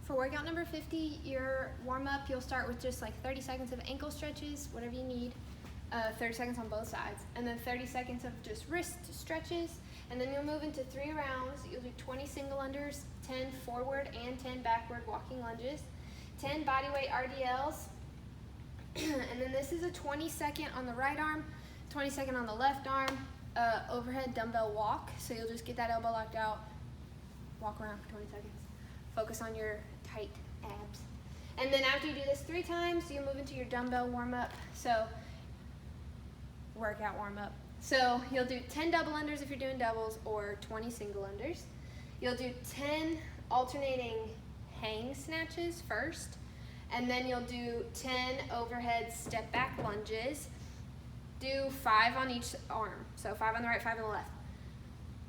For workout number 50, your warm-up, you'll start with just like 30 seconds of ankle stretches, whatever you need, 30 seconds on both sides, and then 30 seconds of just wrist stretches, and then you'll move into 3 rounds. You'll do 20 single unders, 10 forward and 10 backward walking lunges, 10 bodyweight RDLs, and then this is a 20-second on the right arm, 20-second on the left arm, overhead dumbbell walk. So you'll just get that elbow locked out, walk around for 20 seconds. Focus on your tight abs. And then after you do this 3 times, you move into your dumbbell warm-up. So workout warm-up. So you'll do 10 double unders if you're doing doubles, or 20 single unders. You'll do 10 alternating hang snatches first, and then you'll do 10 overhead step back lunges. Do 5 on each arm. So 5 on the right, 5 on the left.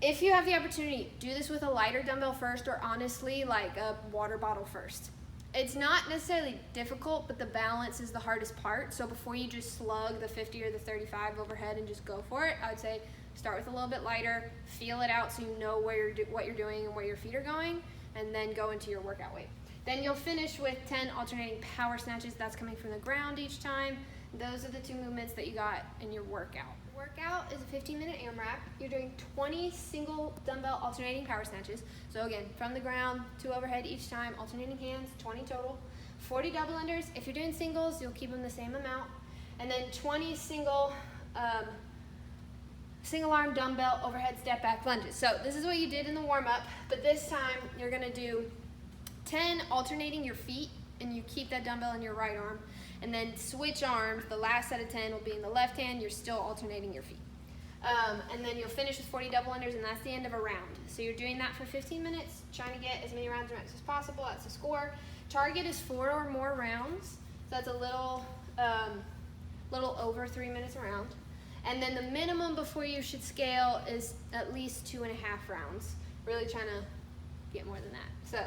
If you have the opportunity, do this with a lighter dumbbell first, or honestly, like a water bottle first. It's not necessarily difficult, but the balance is the hardest part. So before you just slug the 50 or the 35 overhead and just go for it, I would say start with a little bit lighter, feel it out so you know what you're doing and where your feet are going, and then go into your workout weight. Then you'll finish with 10 alternating power snatches. That's coming from the ground each time. Those are the 2 movements that you got in your workout. Workout is a 15-minute AMRAP. You're doing 20 single dumbbell alternating power snatches. So again, from the ground, 2 overhead each time, alternating hands, 20 total. 40 double unders. If you're doing singles, you'll keep them the same amount. And then 20 single arm dumbbell overhead step back lunges. So this is what you did in the warm-up, but this time you're gonna do 10 alternating your feet, and you keep that dumbbell in your right arm, and then switch arms. The last set of 10 will be in the left hand. You're still alternating your feet. And then you'll finish with 40 double unders, and that's the end of a round. So you're doing that for 15 minutes, trying to get as many rounds as possible. That's the score. Target is 4 or more rounds. So that's a little over 3 minutes a round. And then the minimum before you should scale is at least 2.5 rounds. Really trying to get more than that. So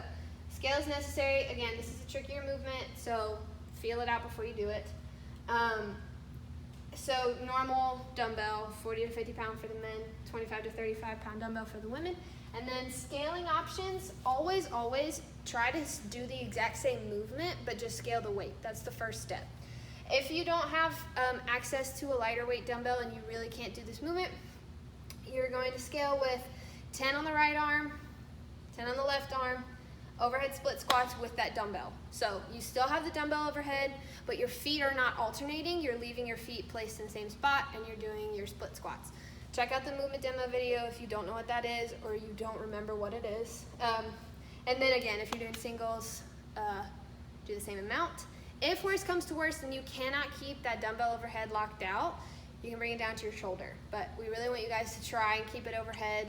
scale is necessary. Again, this is a trickier movement, so feel it out before you do it. So normal dumbbell, 40 to 50 pound for the men, 25 to 35 pound dumbbell for the women. And then scaling options, always try to do the exact same movement, but just scale the weight. That's the first step. If you don't have access to a lighter weight dumbbell and you really can't do this movement, you're going to scale with 10 on the right arm, 10 on the left arm, overhead split squats with that dumbbell. So you still have the dumbbell overhead, but your feet are not alternating. You're leaving your feet placed in the same spot, and you're doing your split squats. Check out the movement demo video if you don't know what that is, or you don't remember what it is. And then again, if you're doing singles, do the same amount. If worse comes to worse and you cannot keep that dumbbell overhead locked out, you can bring it down to your shoulder. But we really want you guys to try and keep it overhead,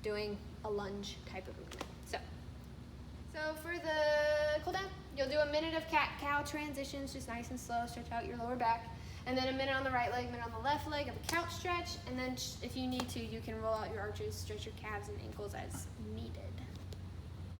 doing a lunge type of movement. So for the cool down, you'll do a minute of cat-cow transitions, just nice and slow, stretch out your lower back. And then a minute on the right leg, a minute on the left leg of a couch stretch. And then if you need to, you can roll out your arches, stretch your calves and ankles as needed.